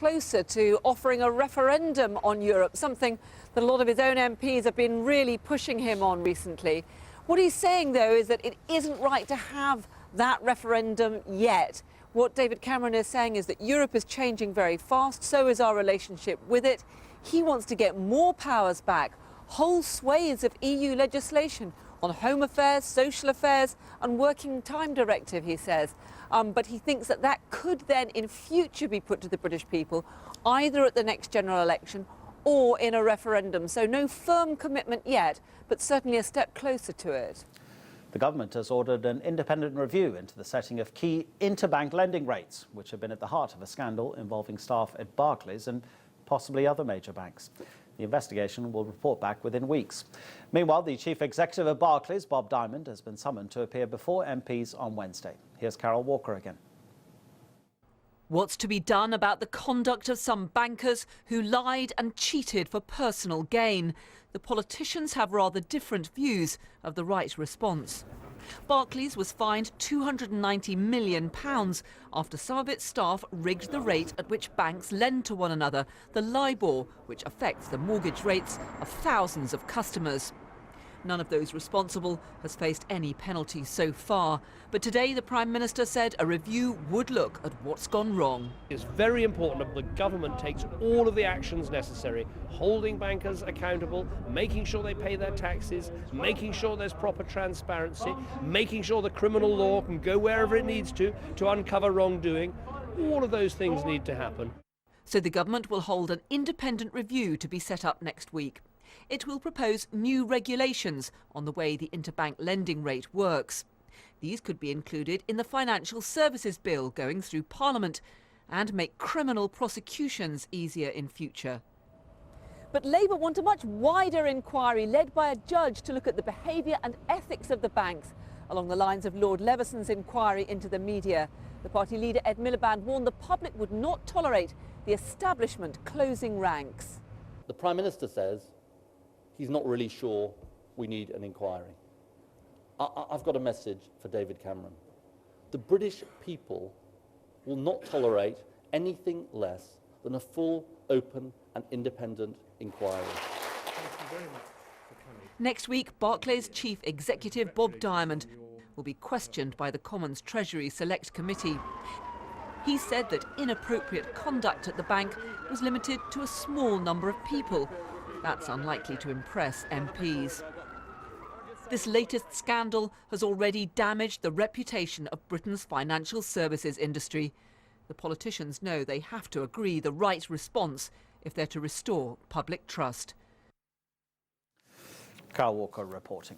closer to offering a referendum on Europe, something that a lot of his own MPs have been really pushing him on recently. What he's saying, though, is that it isn't right to have that referendum yet. What David Cameron is saying is that Europe is changing very fast, so is our relationship with it. He wants to get more powers back, whole swathes of EU legislation on home affairs, social affairs and working time directive, he says. But he thinks that that could then in future be put to the British people, either at the next general election or in a referendum. So no firm commitment yet, but certainly a step closer to it. The government has ordered an independent review into the setting of key interbank lending rates, which have been at the heart of a scandal involving staff at Barclays and possibly other major banks. The investigation will report back within weeks. Meanwhile, the chief executive of Barclays, Bob Diamond, has been summoned to appear before MPs on Wednesday. Here's Carol Walker again. What's to be done about the conduct of some bankers who lied and cheated for personal gain? The politicians have rather different views of the right response. Barclays was fined £290 million after some of its staff rigged the rate at which banks lend to one another, the LIBOR, which affects the mortgage rates of thousands of customers. None of those responsible has faced any penalty so far. But today the Prime Minister said a review would look at what's gone wrong. It's very important that the government takes all of the actions necessary, holding bankers accountable, making sure they pay their taxes, making sure there's proper transparency, making sure the criminal law can go wherever it needs to uncover wrongdoing. All of those things need to happen. So the government will hold an independent review to be set up next week. It will propose new regulations on the way the interbank lending rate works. These could be included in the Financial Services Bill going through Parliament and make criminal prosecutions easier in future. But Labour want a much wider inquiry led by a judge to look at the behaviour and ethics of the banks, along the lines of Lord Levison's inquiry into the media. The party leader Ed Miliband warned the public would not tolerate the establishment closing ranks. The Prime Minister says he's not really sure we need an inquiry. I've got a message for David Cameron. The British people will not tolerate anything less than a full, open and independent inquiry. Thank you very much for coming. Next week, Barclays Chief Executive Bob Diamond will be questioned by the Commons Treasury Select Committee. He said that inappropriate conduct at the bank was limited to a small number of people. That's unlikely to impress MPs. This latest scandal has already damaged the reputation of Britain's financial services industry. The politicians know they have to agree the right response if they're to restore public trust. Carol Walker reporting.